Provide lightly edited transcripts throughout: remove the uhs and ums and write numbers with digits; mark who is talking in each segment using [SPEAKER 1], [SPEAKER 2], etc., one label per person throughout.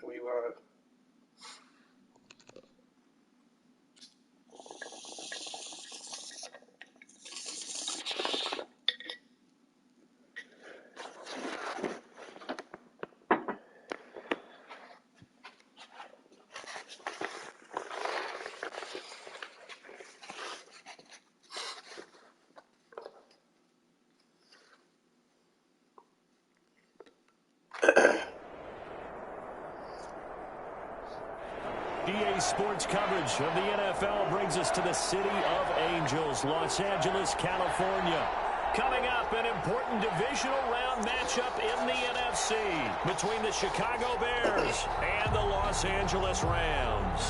[SPEAKER 1] We live.
[SPEAKER 2] EA Sports coverage of the NFL brings us to the City of Angels, Los Angeles, California. Coming up, an important divisional round matchup in the NFC between the Chicago Bears and the Los Angeles Rams.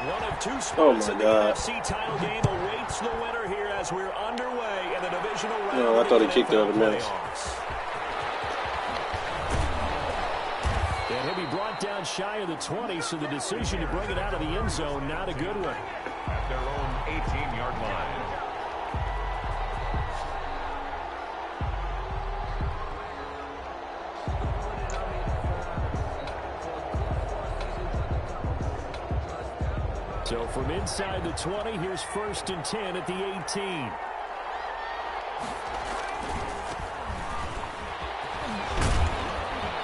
[SPEAKER 2] One of two spots in the NFC title game awaits the winner here as we're underway in the divisional round.
[SPEAKER 1] No, I thought he kicked the other minutes.
[SPEAKER 2] And he'll be brought down shy of the 20, so the decision to bring it out of the end zone, not a good one.
[SPEAKER 3] At their own 18-yard line.
[SPEAKER 2] So from inside the 20, here's 1st and 10 at the 18.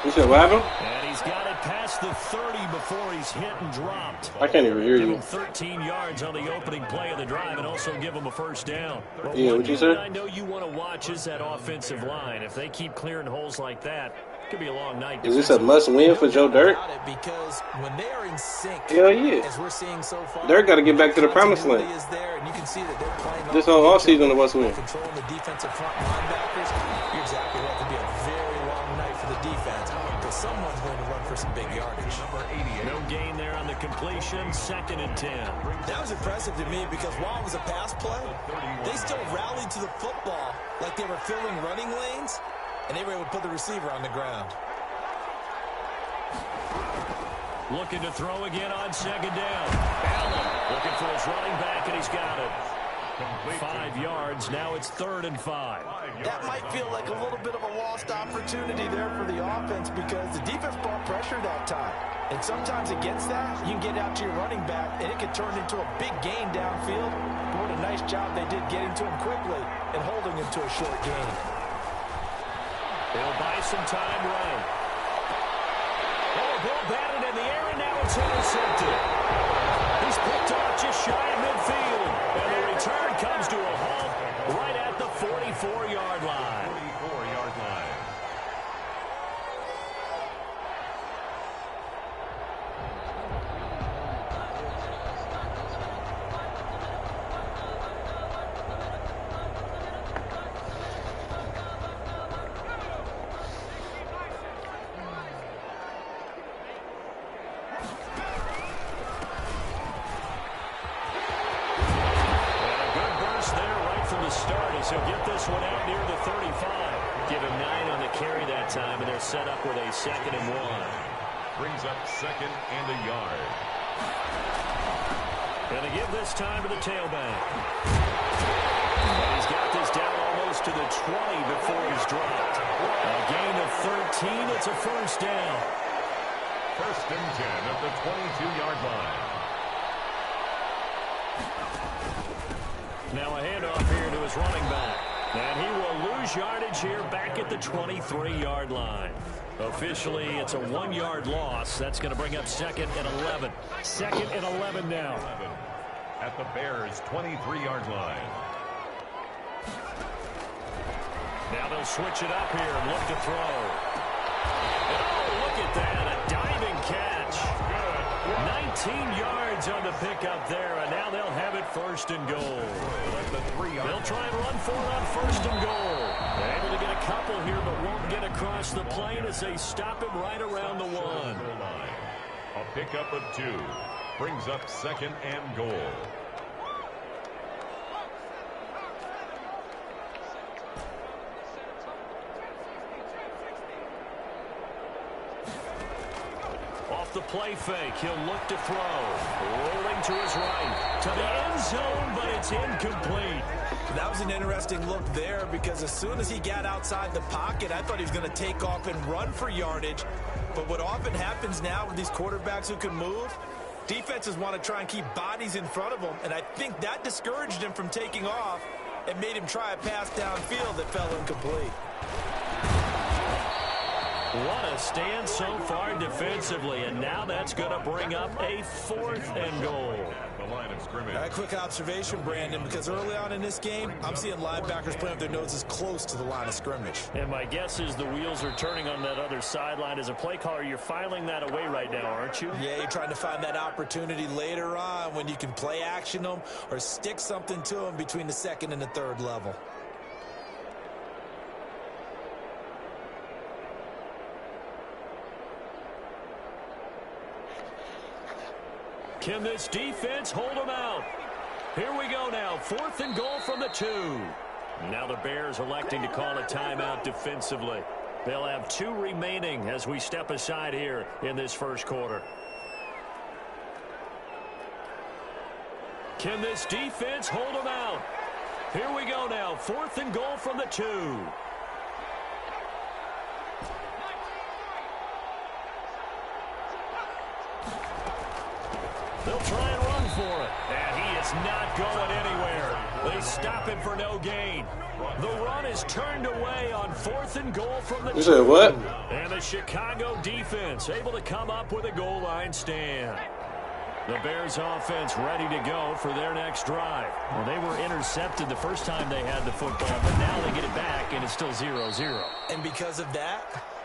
[SPEAKER 1] You said what happened?
[SPEAKER 2] And he's got it past the 30 before he's hit and dropped.
[SPEAKER 1] I can't even hear
[SPEAKER 2] give
[SPEAKER 1] you.
[SPEAKER 2] him 13 yards on the opening play of the drive and also give him a first down. But
[SPEAKER 1] yeah, what you said?
[SPEAKER 2] I know you want to watch is that offensive line. If they keep clearing holes like that, it could be a long night.
[SPEAKER 1] Is this a must-win for Joe Dirt?
[SPEAKER 4] Because when they are in sync,
[SPEAKER 1] hell yeah.
[SPEAKER 4] as we're seeing so far,
[SPEAKER 1] Dirt got to get back to the promised land.
[SPEAKER 4] is there, and you can see that they're playing
[SPEAKER 1] this whole offseason of must-win.
[SPEAKER 4] Controlling the defensive front linebackers. You're exactly right. It could be a very long night for the defense, but someone's going to run for some big yardage.
[SPEAKER 2] No gain there on the completion. 2nd and 10.
[SPEAKER 4] That was impressive to me because while it was a pass play, they still rallied to the football like they were filling running lanes, and they were able to put the receiver on the ground.
[SPEAKER 2] Looking to throw again on 2nd down. Allen looking for his running back, and he's got it. 5 yards. Now it's 3rd and 5.
[SPEAKER 4] That might feel like a little bit of a lost opportunity there for the offense because the defense brought pressure that time. And sometimes against that, you can get out to your running back, and it can turn into a big gain downfield. But what a nice job they did getting to him quickly and holding him to a short gain.
[SPEAKER 2] They'll buy some time running. Oh, ball batted in the air, and now it's intercepted. He's picked off just shy of midfield. And the return comes to a halt right at the 44-yard line.
[SPEAKER 3] 44-yard line.
[SPEAKER 2] He'll get this one out near the 35. Give him 9 on the carry that time, and they're set up with a 2nd and 1.
[SPEAKER 3] Brings up 2nd and a yard.
[SPEAKER 2] Going to give this time to the tailback. And he's got this down almost to the 20 before he's dropped. A gain of 13. It's a 1st down.
[SPEAKER 3] 1st and 10 at the 22-yard line.
[SPEAKER 2] Now a handoff here to his running back. And he will lose yardage here back at the 23-yard line. Officially, it's a 1-yard loss. That's going to bring up 2nd and 11. 2nd and 11 now.
[SPEAKER 3] 11 at the Bears' 23-yard line.
[SPEAKER 2] Now they'll switch it up here and look to throw. Oh, look at that. A diving catch.
[SPEAKER 3] Good.
[SPEAKER 2] 19 yards on the pickup there, and now they'll have it first and goal. They'll try and run for it on first and goal. They're able to get a couple here, but won't get across the plane as they stop him right around the 1.
[SPEAKER 3] A pickup of 2 brings up second and goal.
[SPEAKER 2] Off the play fake, he'll look to throw. Rolling to his right, to the end zone, but it's incomplete.
[SPEAKER 4] That was an interesting look there because as soon as he got outside the pocket, I thought he was going to take off and run for yardage. But what often happens now with these quarterbacks who can move, defenses want to try and keep bodies in front of them, and I think that discouraged him from taking off and made him try a pass downfield that fell incomplete.
[SPEAKER 2] What a stand so far defensively, and now that's going to bring up a 4th and goal.
[SPEAKER 3] The line of scrimmage.
[SPEAKER 4] A quick observation, Brandon, because early on in this game, I'm seeing linebackers playing with their noses close to the line of scrimmage.
[SPEAKER 2] And my guess is the wheels are turning on that other sideline. As a play caller, you're filing that away right now, aren't you?
[SPEAKER 4] Yeah, you're trying to find that opportunity later on when you can play action them or stick something to them between the second and the third level.
[SPEAKER 2] Can this defense hold them out? Here we go now. 4th and goal from the 2. Now the Bears electing to call a timeout defensively. They'll have 2 remaining as we step aside here in this first quarter. Can this defense hold them out? Here we go now. 4th and goal from the 2. They'll try and run for it. And he is not going anywhere. They stop him for no gain. The run is turned away on 4th and goal from the 2.
[SPEAKER 1] You said what?
[SPEAKER 2] And the Chicago defense able to come up with a goal line stand. The Bears offense ready to go for their next drive. Well, they were intercepted the first time they had the football, but now they get it back, and it's still 0-0.
[SPEAKER 4] And because of that,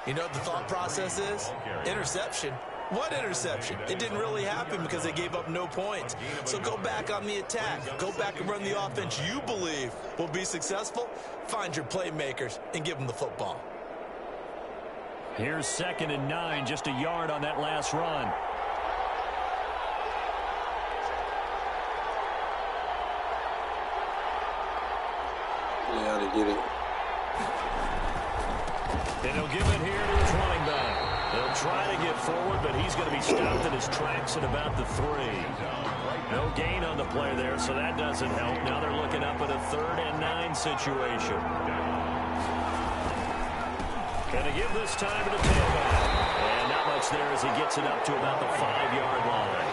[SPEAKER 4] you know what the thought process is? Interception. What interception? It didn't really happen because they gave up no points. So go back on the attack. Go back and run the offense you believe will be successful. Find your playmakers and give them the football.
[SPEAKER 2] Here's 2nd and 9, just a yard on that last run.
[SPEAKER 1] Yeah, they get it.
[SPEAKER 2] And he'll give it here to his running back. They'll try to get forward, but he's going to be stopped in his tracks at about the 3. No gain on the play there, so that doesn't help. Now they're looking up at a 3rd and 9 situation. Going to give this time to the tailback. And not much there as he gets it up to about the 5-yard line.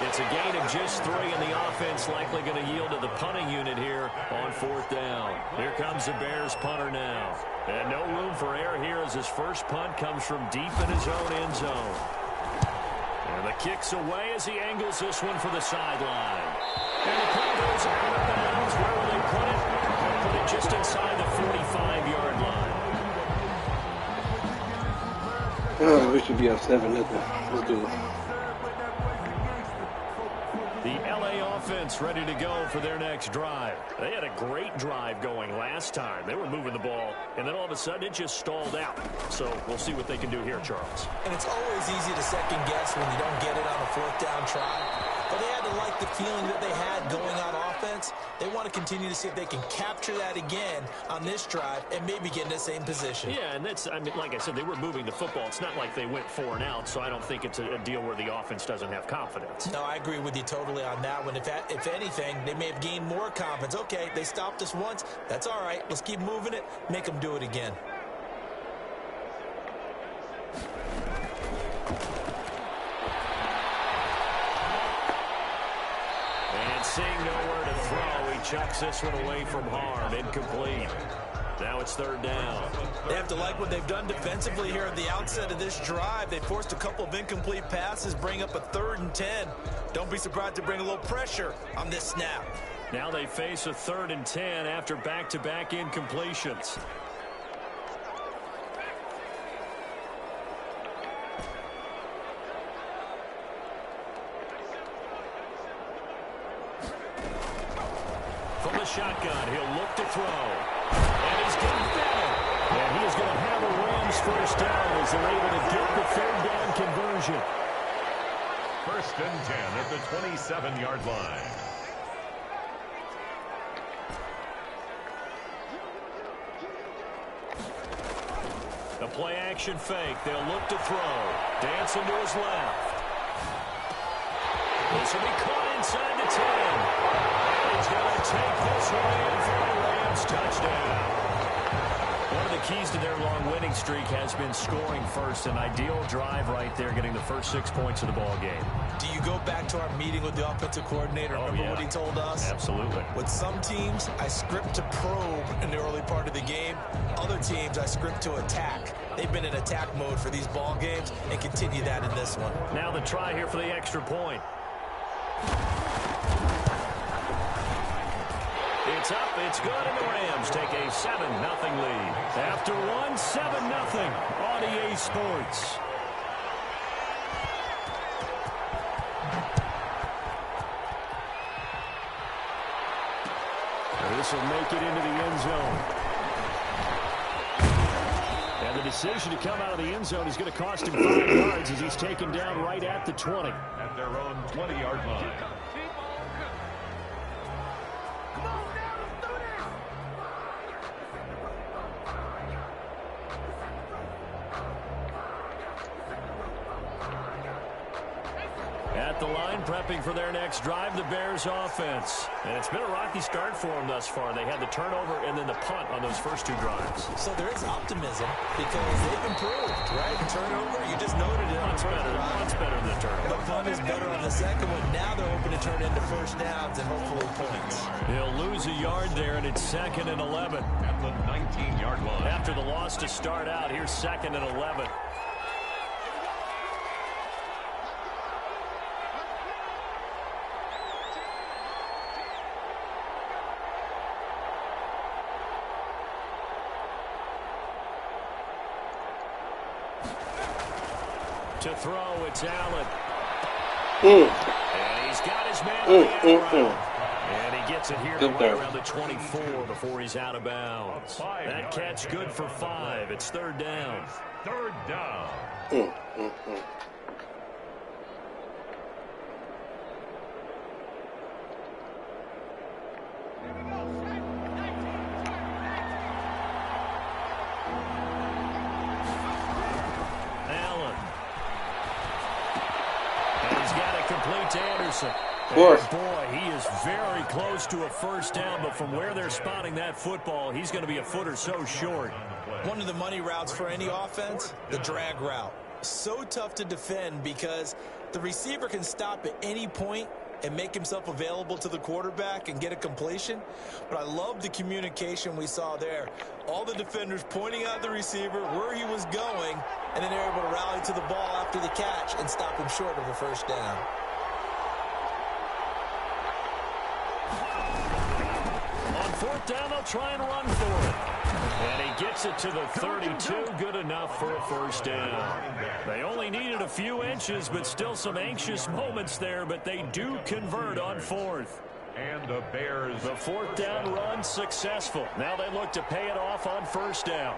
[SPEAKER 2] It's a gain of just 3, and the offense likely going to yield to the punting unit here on 4th down. Here comes the Bears punter now. And no room for error here as his first punt comes from deep in his own end zone. And the kick's away as he angles this one for the sideline. And the punt goes out of bounds. Where will they put it? They'll put it just inside the 45-yard line.
[SPEAKER 1] Oh, we should be up 7-0. Let's do it.
[SPEAKER 2] The LA offense ready to go for their next drive. They had a great drive going last time. They were moving the ball, and then all of a sudden it just stalled out. So we'll see what they can do here, Charles.
[SPEAKER 4] And it's always easy to second guess when you don't get it on a 4th down try. But they had to like the feeling that they had going on offense. They want to continue to see if they can capture that again on this drive and maybe get in the same position.
[SPEAKER 2] Yeah, and that's, I mean, like I said, they were moving the football. It's not like they went 4 and out, so I don't think it's a deal where the offense doesn't have confidence.
[SPEAKER 4] No, I agree with you totally on that one. If anything, they may have gained more confidence. Okay, they stopped us once. That's all right. Let's keep moving it. Make them do it again.
[SPEAKER 2] And seeing nowhere to throw, he chucks this one away from harm. Incomplete. Now it's 3rd down.
[SPEAKER 4] They have to like what they've done defensively here at the outset of this drive. They forced a couple of incomplete passes, bring up a 3rd and 10. Don't be surprised to bring a little pressure on this snap.
[SPEAKER 2] Now they face a 3rd and 10 after back-to-back incompletions. From the shotgun, he'll look to throw. And he's getting better. And he is going to have a Rams first down as they're able to get the third down conversion.
[SPEAKER 3] First and 10 at the 27-yard line.
[SPEAKER 2] The play action fake. They'll look to throw. Dancing to his left. This will be caught inside the 10. And he's going to take this one in for a Rams touchdown. One of the keys to their long winning streak has been scoring first. An ideal drive right there, getting the first 6 points of the ball game.
[SPEAKER 4] Do you go back to our meeting with the offensive coordinator? Remember what he told us?
[SPEAKER 2] Absolutely.
[SPEAKER 4] With some teams, I script to probe in the early part of the game. Other teams, I script to attack. They've been in attack mode for these ball games and continue that in this one.
[SPEAKER 2] Now the try here for the extra point. It's up, it's good, and the Rams take a 7-0 lead. After one, 7-0 on EA Sports. This will make it into the end zone. And the decision to come out of the end zone is going to cost him 5 yards as he's taken down right at the 20.
[SPEAKER 3] At their own 20-yard line.
[SPEAKER 2] At the line, prepping for their next drive, the Bears offense. And it's been a rocky start for them thus far. They had the turnover and then the punt on those first 2 drives.
[SPEAKER 4] So there is optimism because they've improved, right? The turnover, you just noted it.
[SPEAKER 2] Punt's better than the turnover.
[SPEAKER 4] The punt is better on the second one. Now they're hoping to turn into first downs and hopefully points.
[SPEAKER 2] He'll lose a yard there, and it's 2nd and 11.
[SPEAKER 3] At the 19-yard line.
[SPEAKER 2] After the loss to start out, here's 2nd and 11. To throw, it's Allen. And he's got his man on the outroute. And he gets it here to right around the 24 before he's out of bounds. That catch good for 5. It's 3rd down.
[SPEAKER 3] 3rd down.
[SPEAKER 2] To Anderson.
[SPEAKER 1] Of course.
[SPEAKER 2] Boy, he is very close to a first down, but from where they're spotting that football, he's going to be a foot or so short.
[SPEAKER 4] One of the money routes for any offense, the drag route. So tough to defend because the receiver can stop at any point and make himself available to the quarterback and get a completion. But I love the communication we saw there. All the defenders pointing out the receiver, where he was going, and then they're able to rally to the ball after the catch and stop him short of a first down.
[SPEAKER 2] On 4th down, they'll try and run for it. And he gets it to the 32. Good enough for a first down. They only needed a few inches, but still some anxious moments there, but they do convert on 4th.
[SPEAKER 3] And the Bears.
[SPEAKER 2] The 4th down run successful. Now they look to pay it off on first down.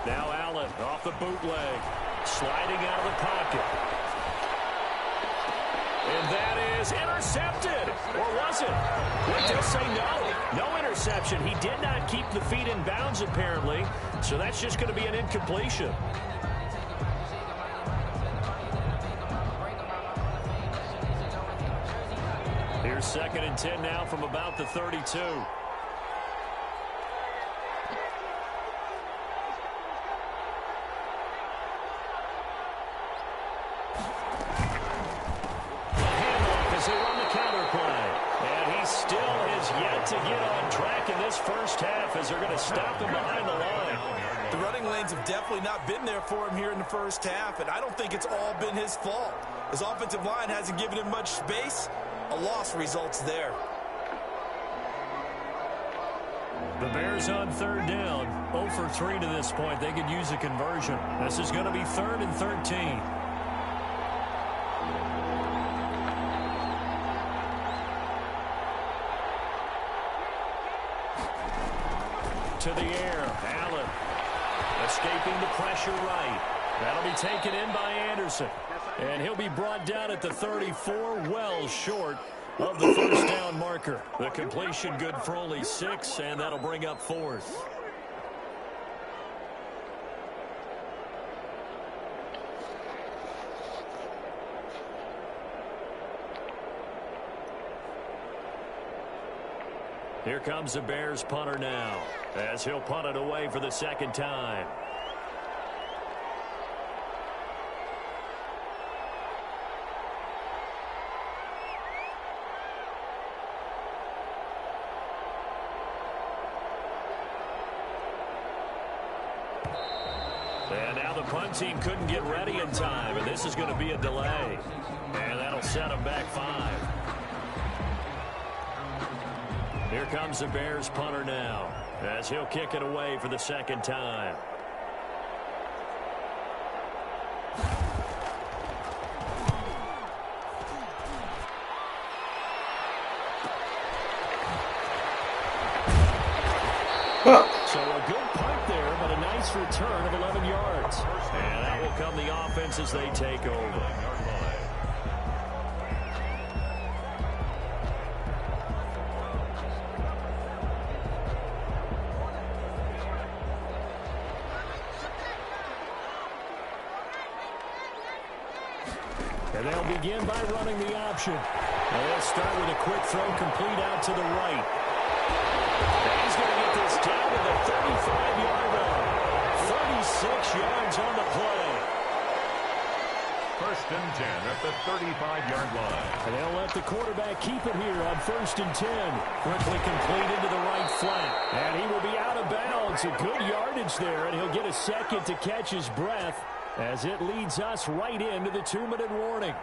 [SPEAKER 2] Now Allen off the bootleg. Sliding out of the pocket. And that is intercepted. Or was it? We just say no. No interception. He did not keep the feet in bounds, apparently. So that's just going to be an incompletion. Here's 2nd and 10 now from about the 32. To get on track in this first half as they're going to stop him behind the line.
[SPEAKER 4] The running lanes have definitely not been there for him here in the first half, and I don't think it's all been his fault. His offensive line hasn't given him much space. A loss results there.
[SPEAKER 2] The Bears on third down, 0 for 3 to this point. They could use a conversion. This is going to be 3rd and 13. To the air, Allen escaping the pressure right. That'll be taken in by Anderson. And he'll be brought down at the 34, well short of the first down marker. The completion good for only 6, and that'll bring up 4th. Here comes the Bears punter now, as he'll punt it away for the second time. And now the punt team couldn't get ready in time, and this is going to be a delay. And that'll set them back 5. Here comes the Bears punter now, as he'll kick it away for the second time. So a good punt there, but a nice return of 11 yards. And that will come the offense as they take over. And they'll begin by running the option. And they'll start with a quick throw complete out to the right. And he's going to get this down to the 35-yard line. 36 yards on the play.
[SPEAKER 3] 1st and 10 at the 35-yard line.
[SPEAKER 2] And they'll let the quarterback keep it here on 1st and 10. Quickly complete into the right flat. And he will be out of bounds. A good yardage there, and he'll get a second to catch his breath as it leads us right into the 2-minute warning.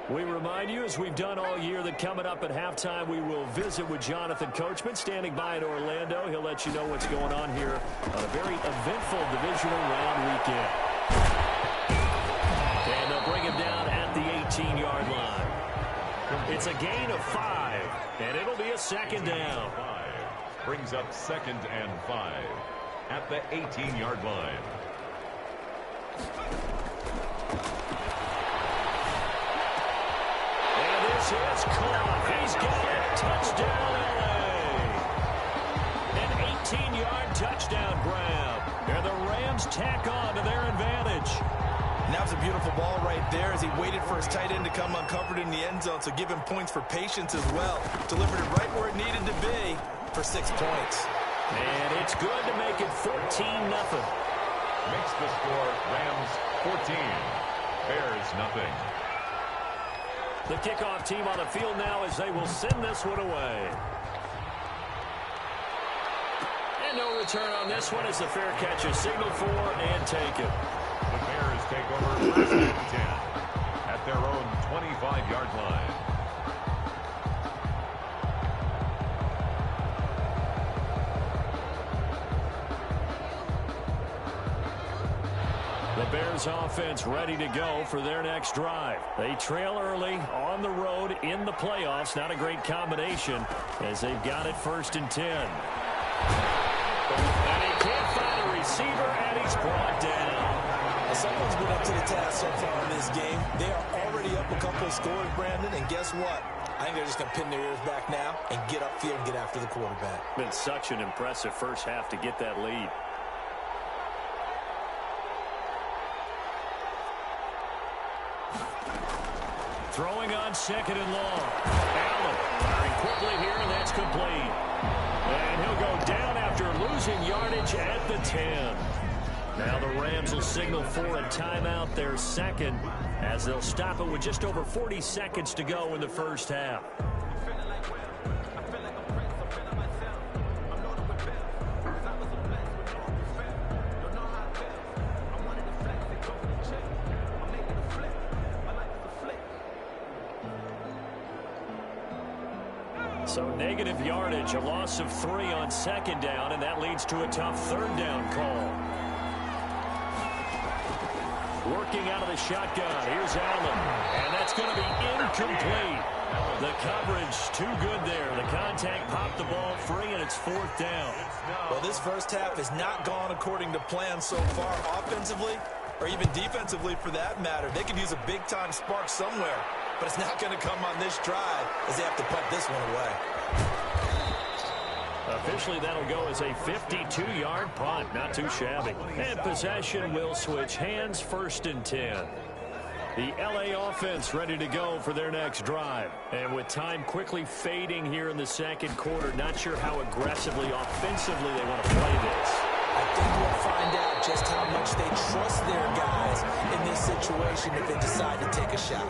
[SPEAKER 2] We remind you, as we've done all year, that coming up at halftime, we will visit with Jonathan Coachman, standing by in Orlando. He'll let you know what's going on here on a very eventful divisional round weekend. And they'll bring him down at the 18-yard line. It's a gain of 5, and it'll be a second down.
[SPEAKER 3] Brings up 2nd and 5 at the 18-yard line.
[SPEAKER 2] This is caught. He's got it. Touchdown, LA. An 18-yard touchdown grab. And the Rams tack on to their advantage.
[SPEAKER 4] And that was a beautiful ball right there as he waited for his tight end to come uncovered in the end zone, so give him points for patience as well. Delivered it right where it needed to be for 6 points.
[SPEAKER 2] And it's good to make it 14-0.
[SPEAKER 3] Makes the score Rams 14, Bears nothing.
[SPEAKER 2] The kickoff team on the field now as they will send this one away. And no return on this one as the fair catch is signaled for and taken.
[SPEAKER 3] The Bears take over 1st and 10 at their own 25-yard line.
[SPEAKER 2] The Bears offense ready to go for their next drive. They trail early on the road in the playoffs. Not a great combination as they've got it 1st and 10. And he can't find a receiver, and he's brought down.
[SPEAKER 4] Someone's been up to the task so far in this game. They are already up a couple of scores, Brandon, and guess what? I think they're just going to pin their ears back now and get upfield and get after the quarterback.
[SPEAKER 2] Been such an impressive first half to get that lead. Throwing on 2nd and long. Allen firing quickly here, and that's complete. And he'll go down after losing yardage at the 10. Now the Rams will signal for a timeout, their second, as they'll stop it with just over 40 seconds to go in the first half. So negative yardage, a loss of 3 on second down, and that leads to a tough third down call. Working out of the shotgun. Here's Allen. And that's going to be incomplete. The coverage too good there. The contact popped the ball free, and it's 4th down.
[SPEAKER 4] Well, this first half has not gone according to plan so far offensively, or even defensively for that matter. They could use a big-time spark somewhere, but it's not going to come on this drive as they have to punt this one away.
[SPEAKER 2] Officially, that'll go as a 52-yard punt. Not too shabby. And possession will switch hands, 1st and 10. The LA offense ready to go for their next drive. And with time quickly fading here in the second quarter, not sure how aggressively, offensively they want to play this.
[SPEAKER 4] I think we'll find out just how much they trust their guys in this situation if they decide to take a shot.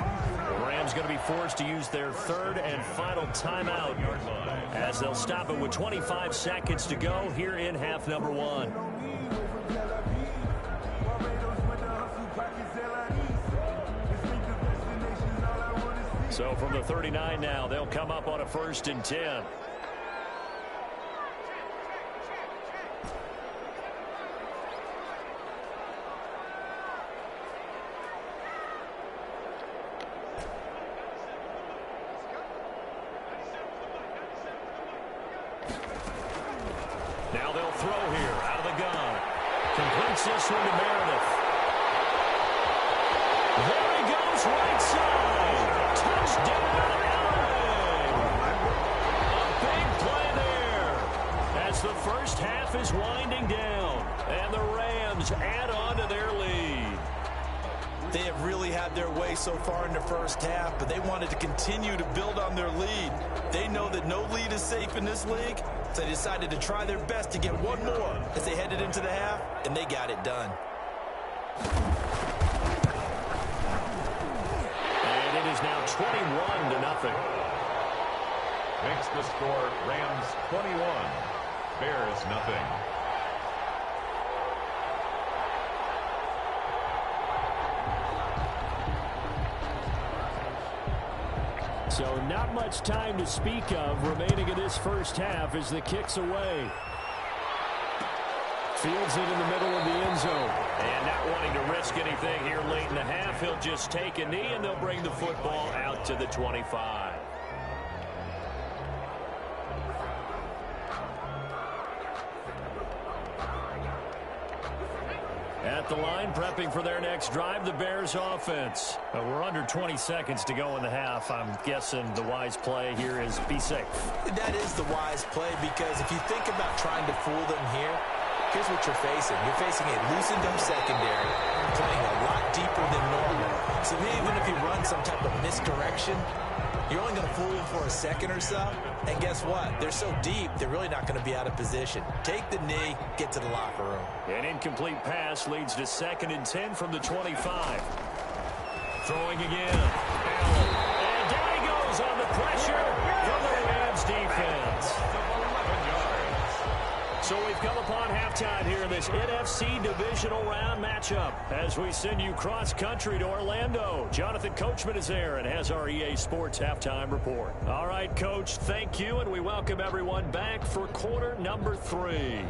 [SPEAKER 2] The Rams going to be forced to use their 3rd and final timeout as they'll stop it with 25 seconds to go here in half number 1. So from the 39 now, they'll come up on a 1st and 10. Now they'll throw here out of the gun. Completes this one to Meredith. There he goes, right side. Touchdown, Allen. A big play there as the first half is winding down, and the Rams add on to their lead.
[SPEAKER 4] They have really had their way so far in the first half, but they wanted to continue to build on their lead. They know that no lead is safe in this league, so they decided to try their best to get one more as they headed into the half, and they got it done.
[SPEAKER 2] And it is now 21-0.
[SPEAKER 3] Makes the score Rams 21, Bears nothing.
[SPEAKER 2] So not much time to speak of remaining in this first half as the kick's away. Fields it in the middle of the end zone. And not wanting to risk anything here late in the half, he'll just take a knee and they'll bring the football out to the 25. At the line, prepping for their next drive, the Bears offense. We're under 20 seconds to go in the half. I'm guessing the wise play here is be safe.
[SPEAKER 4] That is the wise play, because if you think about trying to fool them here, here's what you're facing. You're facing a loosened-up secondary, playing a lot deeper than normal. So even if you run some type of misdirection, you're only going to fool them for a second or so. And guess what? They're so deep, they're really not going to be out of position. Take the knee, get to the locker room.
[SPEAKER 2] An incomplete pass leads to 2nd and 10 from the 25. Throwing again. Allen. And down he goes on the pressure from the Rams defense. So we've come upon halftime here in this NFC divisional round matchup as we send you cross-country to Orlando. Jonathan Coachman is there and has our EA Sports halftime report. All right, Coach, thank you, and we welcome everyone back for quarter number 3.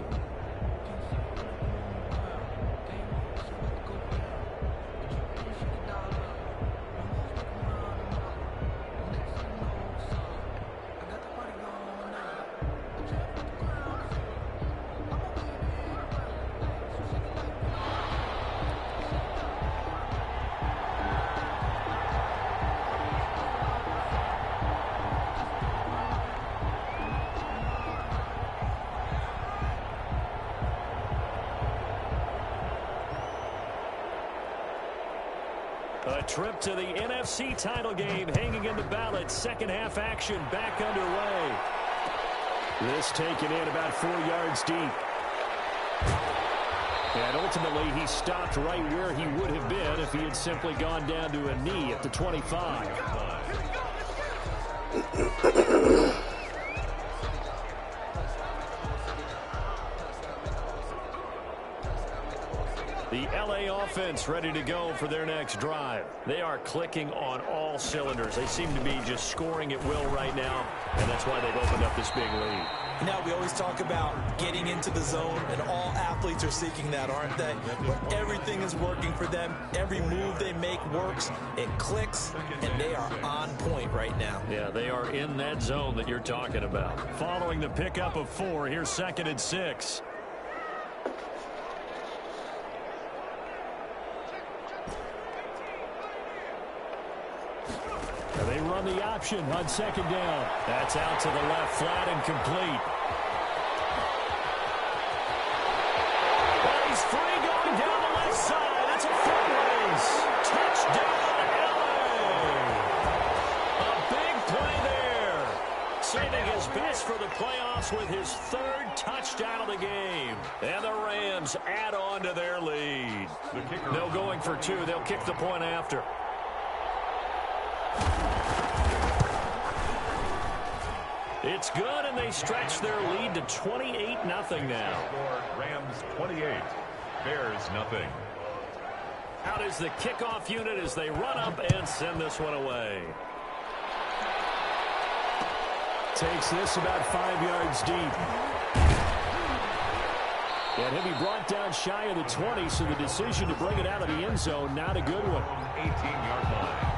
[SPEAKER 2] A trip to the NFC title game hanging in the balance. Second half action back underway. This taken in about 4 yards deep. And ultimately he stopped right where he would have been if he had simply gone down to a knee at the 25. The The LA offense ready to go for their next drive. They are clicking on all cylinders. They seem to be just scoring at will right now, and that's why they've opened up this big lead.
[SPEAKER 4] Now, we always talk about getting into the zone, and all athletes are seeking that, aren't they? Where everything is working for them. Every move they make works. It clicks, and they are on point right now.
[SPEAKER 2] Yeah, they are in that zone that you're talking about. Following the pickup of 4, here's 2nd and 6. They run the option on 2nd down. That's out to the left, flat and complete. Well, he's free going down the left side. That's a foot race. Touchdown, LA. A big play there. Saving his best for the playoffs with his 3rd touchdown of the game. And the Rams add on to their lead. No going for 2. They'll kick the point after. It's good, and they stretch their lead to 28-0 now.
[SPEAKER 3] Rams 28, Bears nothing.
[SPEAKER 2] Out is the kickoff unit as they run up and send this one away. Takes this about 5 yards deep. And he'll be brought down shy of the 20, so the decision to bring it out of the end zone, not a good one.
[SPEAKER 3] 18-yard line.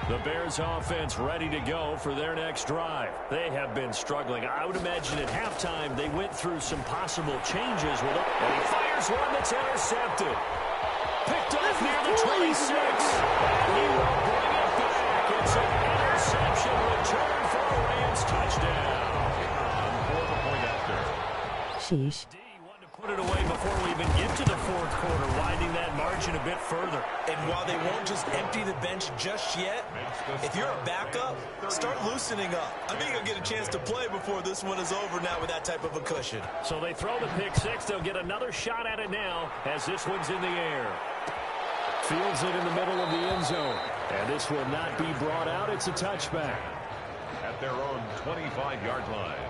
[SPEAKER 2] The Bears offense ready to go for their next drive. They have been struggling. I would imagine at halftime they went through some possible changes with it. And he fires one that's intercepted. Picked off near the 26. And he will bring it back. It's an interception return for a Rams touchdown.
[SPEAKER 3] For the point after.
[SPEAKER 5] Sheesh.
[SPEAKER 2] Put it away before we even get to the 4th quarter, widening that margin a bit further.
[SPEAKER 4] And while they won't just empty the bench just yet, if you're a backup, start loosening up. I think you'll get a chance to play before this one is over now with that type of a cushion.
[SPEAKER 2] So they throw the pick 6. They'll get another shot at it now as this one's in the air. Fields it in the middle of the end zone. And this will not be brought out. It's a touchback.
[SPEAKER 3] At their own 25-yard line.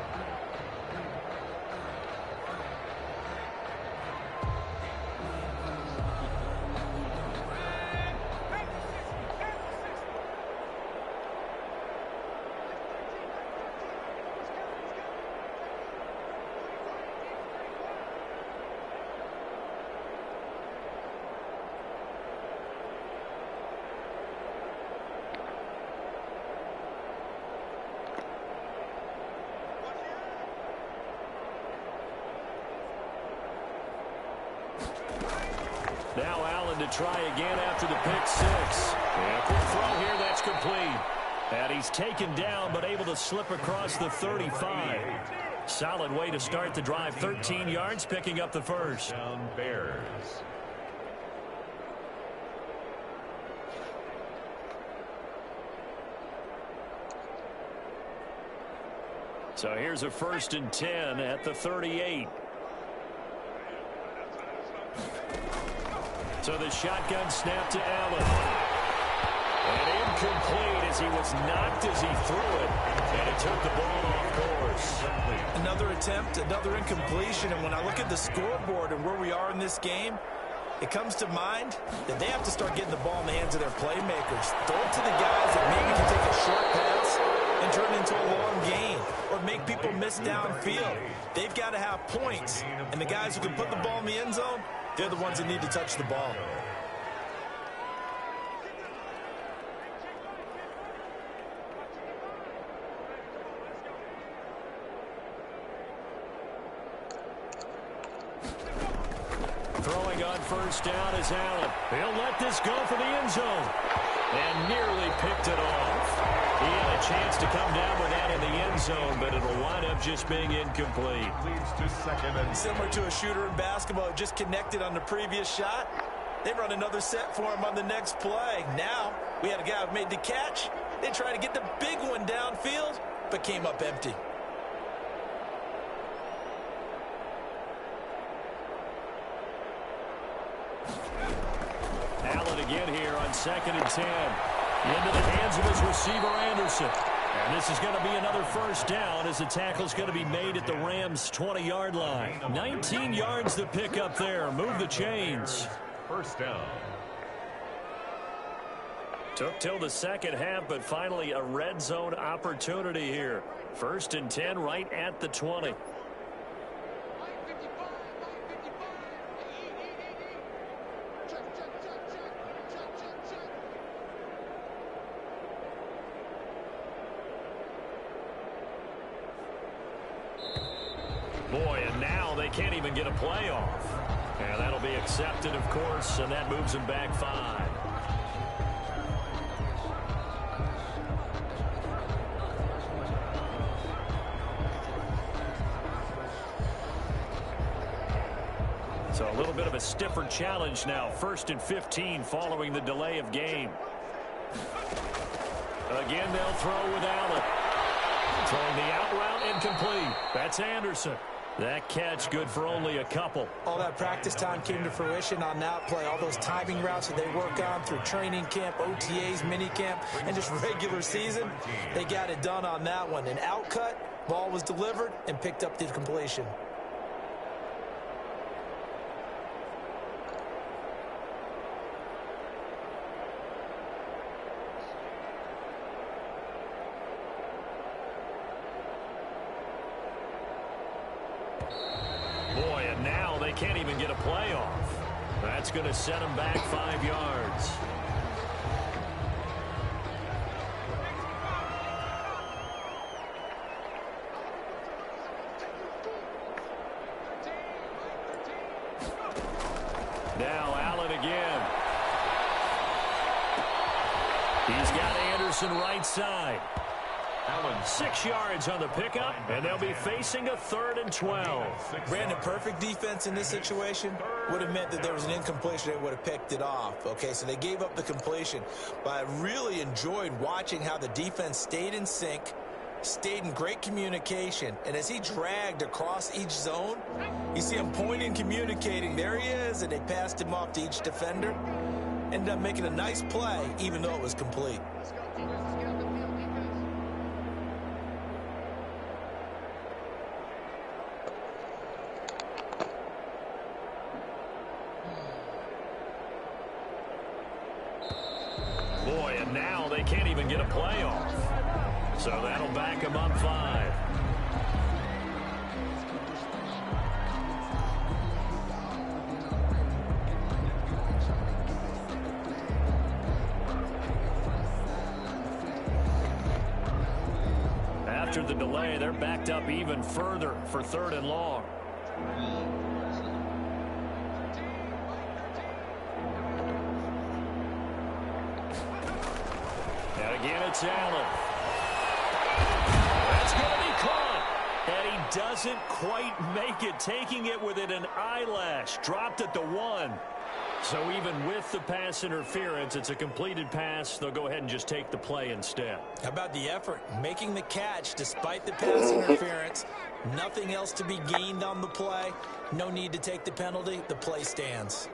[SPEAKER 2] Now Allen to try again after the pick 6. And a quick throw here, that's complete. And he's taken down, but able to slip across the 35. Solid way to start the drive. 13 yards, picking up the first.
[SPEAKER 3] Down Bears.
[SPEAKER 2] So here's a 1st and 10 at the 38. So the shotgun snap to Allen. And incomplete as he was knocked as he threw it. And it took the ball off course.
[SPEAKER 4] Another attempt, another incompletion. And when I look at the scoreboard and where we are in this game, it comes to mind that they have to start getting the ball in the hands of their playmakers. Throw it to the guys that maybe can take a short pass and turn it into a long gain or make people miss downfield. They've got to have points. And the guys who can put the ball in the end zone, they're the ones that need to touch the ball.
[SPEAKER 2] Throwing on 1st down is Allen. He'll let this go for the end zone. And nearly picked it off. He had a chance to come down with that in the end zone, but it'll wind up just being incomplete.
[SPEAKER 3] Leads to 2nd and
[SPEAKER 4] Similar to a shooter in basketball, just connected on the previous shot. They run another set for him on the next play. Now, we had a guy who made the catch. They tried to get the big one downfield, but came up empty.
[SPEAKER 2] Allen again here on 2nd and 10. Into the hands of his receiver, Anderson. And this is going to be another first down as the tackle's going to be made at the Rams' 20-yard line. 19 yards to pick up there. Move the chains.
[SPEAKER 3] First down.
[SPEAKER 2] Took till the second half, but finally a red zone opportunity here. 1st and 10 right at the 20. Boy, and now they can't even get a play off. And that'll be accepted, of course, and that moves them back 5. So a little bit of a stiffer challenge now. 1st and 15 following the delay of game. Again, they'll throw with Allen. Throwing the out route incomplete. That's Anderson. That catch good for only a couple.
[SPEAKER 4] All that practice time came to fruition on that play. All those timing routes that they work on through training camp, OTAs, minicamp, and just regular season, they got it done on that one. An out cut, ball was delivered, and picked up the completion.
[SPEAKER 2] Boy, and now they can't even get a play off. That's going to set them back 5 yards. Now Allen again. He's got Anderson right side. Allen 6 yards on the pickup, and they'll be facing a 3rd and 12.
[SPEAKER 4] Brandon, perfect defense in this situation would have meant that there was an incompletion. They would have picked it off. Okay, so they gave up the completion. But I really enjoyed watching how the defense stayed in sync, stayed in great communication, and as he dragged across each zone, you see him pointing, communicating. There he is, and they passed him off to each defender. Ended up making a nice play, even though it was complete.
[SPEAKER 2] Boy, and now they can't even get a play off. So that'll back them up 5. After the delay, they're backed up even further for 3rd and long. Again, it's Allen. That's going to be caught. And he doesn't quite make it, taking it within an eyelash. Dropped at the 1. So even with the pass interference, it's a completed pass. They'll go ahead and just take the play instead.
[SPEAKER 4] How about the effort? Making the catch despite the pass interference. Nothing else to be gained on the play. No need to take the penalty. The play stands.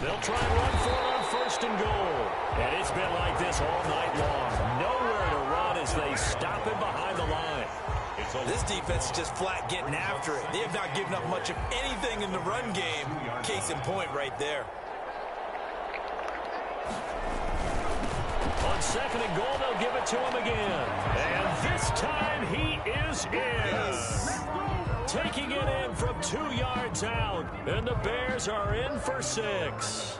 [SPEAKER 2] They'll try and run for it on 1st and goal. And it's been like this all night long. Nowhere to run as they stop him behind the line.
[SPEAKER 4] This defense is just flat getting after it. They have not given up much of anything in the run game. Case in point right there.
[SPEAKER 2] On 2nd and goal, they'll give it to him again. And this time he is in. Taking it in from 2 yards out. And the Bears are in for 6.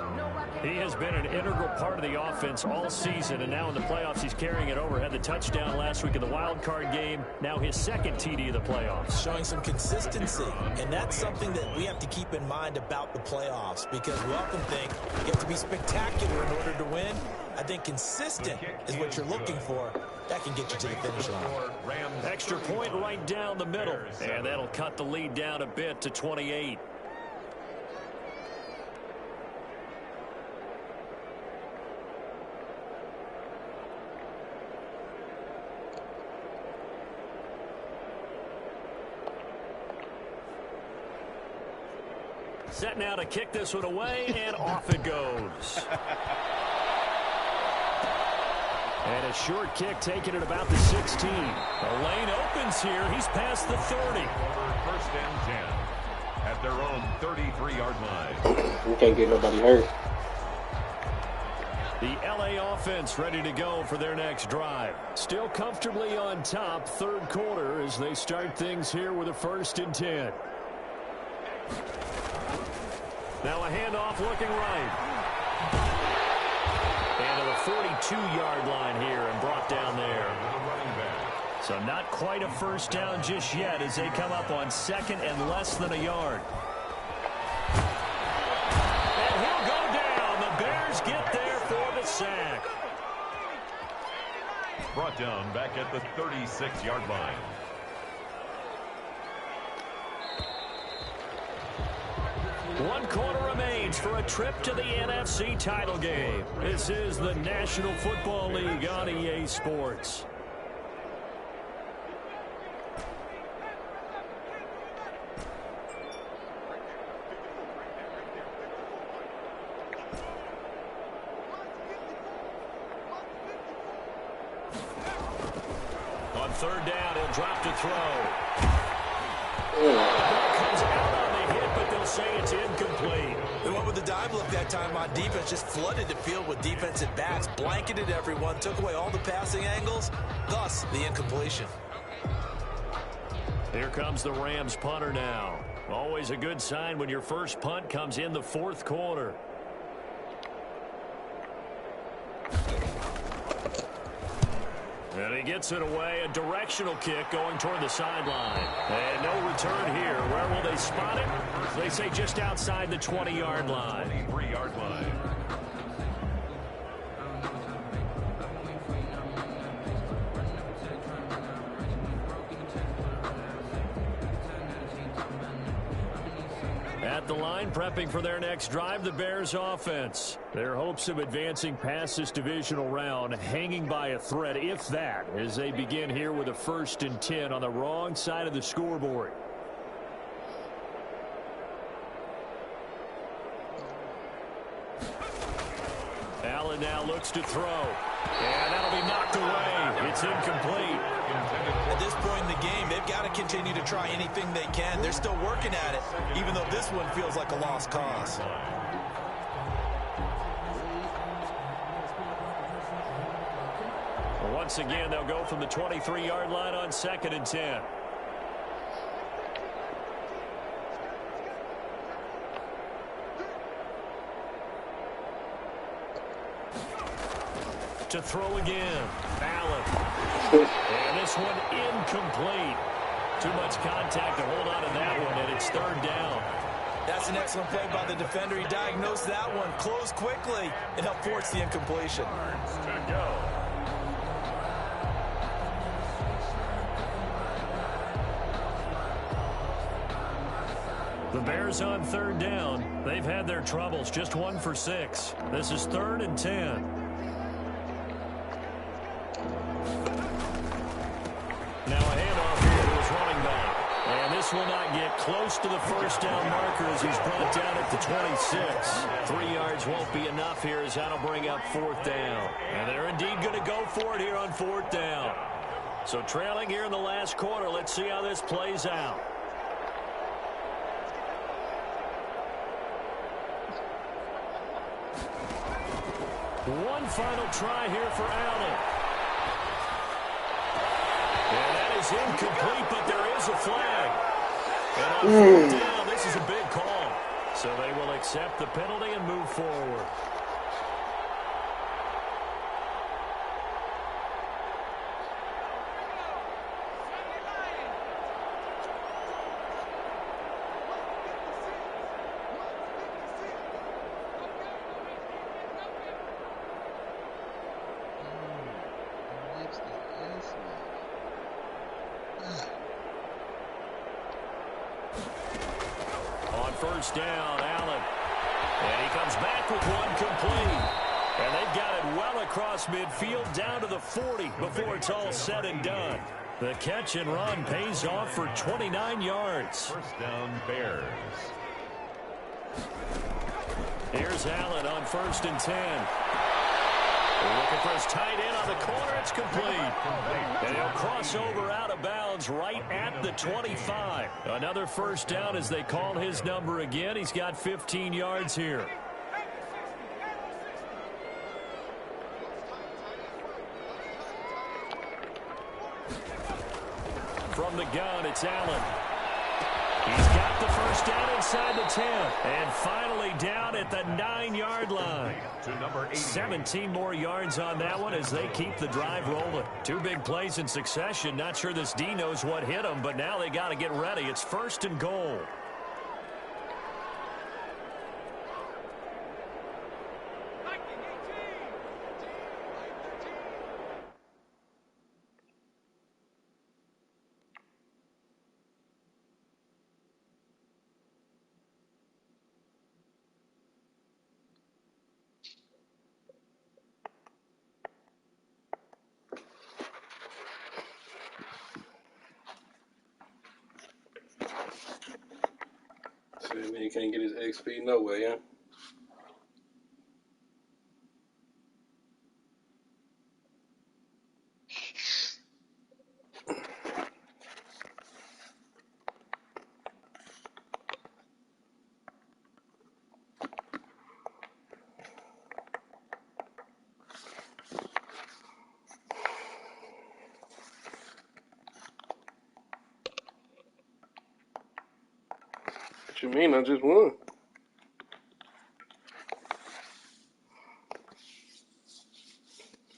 [SPEAKER 2] He has been an integral part of the offense all season, and now in the playoffs he's carrying it over. Had the touchdown last week in the wild card game. Now his 2nd TD of the playoffs.
[SPEAKER 4] Showing some consistency, and that's something that we have to keep in mind about the playoffs, because we often think you have to be spectacular in order to win. I think consistent is what you're looking for. That can get you to the finish line.
[SPEAKER 2] Extra point right down the middle, and that'll cut the lead down a bit to 28. Set now to kick this one away, and off it goes. And a short kick taken at about the 16. The lane opens here. He's past the 30.
[SPEAKER 3] First and 10 at their own 33-yard line.
[SPEAKER 1] We can't get nobody hurt.
[SPEAKER 2] The LA offense ready to go for their next drive. Still comfortably on top, third quarter, as they start things here with a 1st and 10. Now a handoff looking right. And to the 42-yard line here and brought down there. So not quite a first down just yet as they come up on 2nd and less than a yard. And he'll go down. The Bears get there for the sack.
[SPEAKER 3] Brought down back at the 36-yard line.
[SPEAKER 2] One quarter remains for a trip to the NFC title game. This is the National Football League on EA Sports. On 3rd down, he'll drop to throw. Comes out on the hit, but they'll say it's incomplete.
[SPEAKER 4] They went with the dive look that time on defense, just flooded the field with defensive backs, blanketed everyone, took away all the passing angles, thus the incompletion.
[SPEAKER 2] Here comes the Rams punter now. Always a good sign when your first punt comes in the 4th quarter. And he gets it away, a directional kick going toward the sideline. And no return here. Where will they spot it? They say just outside the 20-yard line.
[SPEAKER 3] 23-yard line.
[SPEAKER 2] At the line, prepping for their next drive, the Bears offense. Their hopes of advancing past this divisional round hanging by a thread, if that, as they begin here with a 1st and 10 on the wrong side of the scoreboard. Allen now looks to throw. And that'll be knocked away. It's incomplete.
[SPEAKER 4] At this point in the game, they've got to continue to try anything they can. They're still working at it, even though this one feels like a lost cause.
[SPEAKER 2] Once again, they'll go from the 23-yard line on 2nd and 10. To throw again. Allen. And this one incomplete. Too much contact to hold on to that one, and it's 3rd down.
[SPEAKER 4] That's an excellent play by the defender. He diagnosed that one, closed quickly, and helped force the incompletion.
[SPEAKER 3] To go.
[SPEAKER 2] The Bears on 3rd down. They've had their troubles, just 1 for 6. This is 3rd and 10. Now a handoff here to his running back. And this will not get close to the first down marker as he's brought down at the 26. 3 yards won't be enough here as that'll bring up 4th down. And they're indeed going to go for it here on 4th down. So trailing here in the last quarter, let's see how this plays out. One final try here for Allen. And that is incomplete, but there is a flag. And on 4th down, this is a big call. So they will accept the penalty and move forward. First down, Allen. And he comes back with one complete. And they've got it well across midfield down to the 40 before it's all said and done. The catch and run pays off for 29 yards.
[SPEAKER 3] First down, Bears.
[SPEAKER 2] Here's Allen on 1st and 10. Looking for his tight end on the corner. It's complete. And he'll cross over out of bounds right at the 25. Another first down as they call his number again. He's got 15 yards here. From the gun, it's Allen. He's got the first down inside the 10. And finally down at the 9-yard line. 17 more yards on that one as they keep the drive rolling. 2 big plays in succession. Not sure this D knows what hit them, but now they got to get ready. It's 1st and goal.
[SPEAKER 1] So that man can't get his XP no way, huh? What you mean? I just won.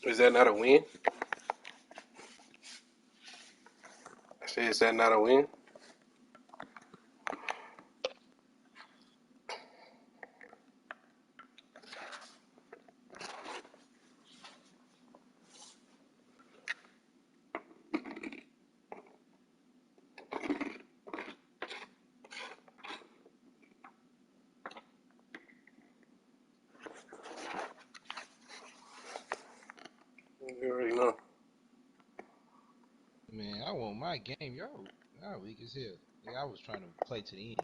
[SPEAKER 1] Is that not a win? I said, is that not a win? You already know.
[SPEAKER 5] Man, I want my game. Y'all weak as hell. Nigga, I was trying to play to the end,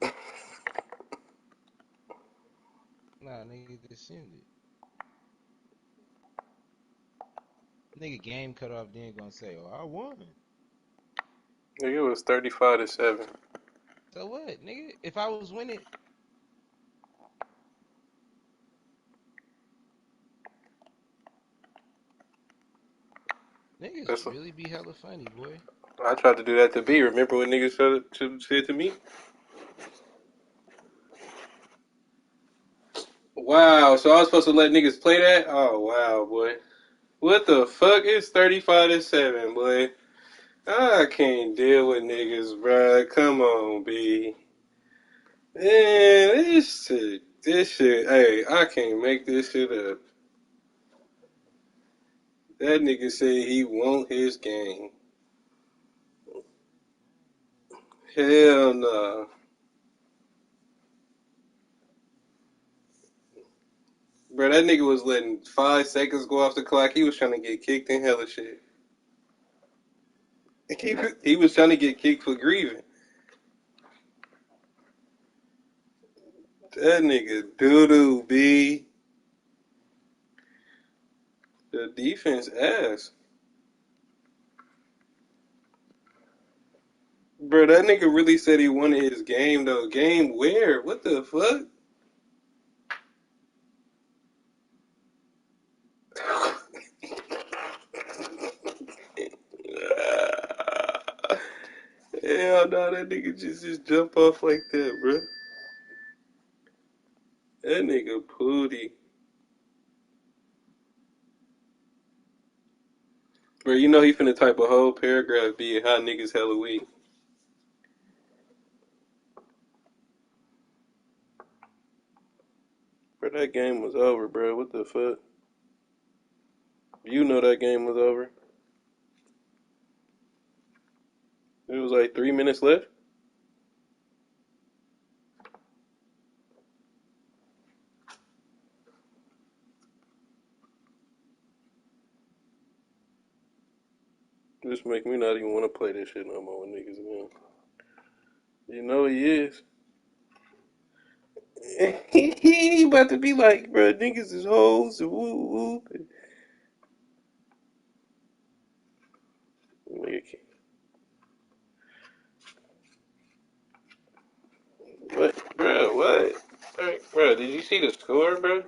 [SPEAKER 5] nigga. Nah, nigga, just send it. Nigga, game cut off, then gonna say, "Oh, I won."
[SPEAKER 1] Nigga, it was 35-7.
[SPEAKER 5] So what, nigga? If I was winning, niggas
[SPEAKER 1] That's what
[SPEAKER 5] really be hella funny, boy.
[SPEAKER 1] I tried to do that to B. Remember what niggas said to me? Wow, so I was supposed to let niggas play that? Oh, wow, boy. What the fuck? It's 35-7, boy. I can't deal with niggas, bruh. Come on, B. Man, this shit, hey, I can't make this shit up. That nigga said he want his game. Hell no. Bro, that nigga was letting 5 seconds go off the clock. He was trying to get kicked in hella shit. He was trying to get kicked for grieving. That nigga doo-doo, B. The defense ass. Bro, that nigga really said he wanted his game, though. Game where? What the fuck? Hell no, that nigga just jump off like that, bro. That nigga pooty. Bro, you know he finna type a whole paragraph being how niggas hella weak. Bro, that game was over, bro. What the fuck? You know that game was over. It was like 3 minutes left. Just make me not even want to play this shit no more with niggas, man. You know he is. He about to be like, bro, niggas is hoes and whoop whoop. What, bro? What? Bro, did you see the score, bro?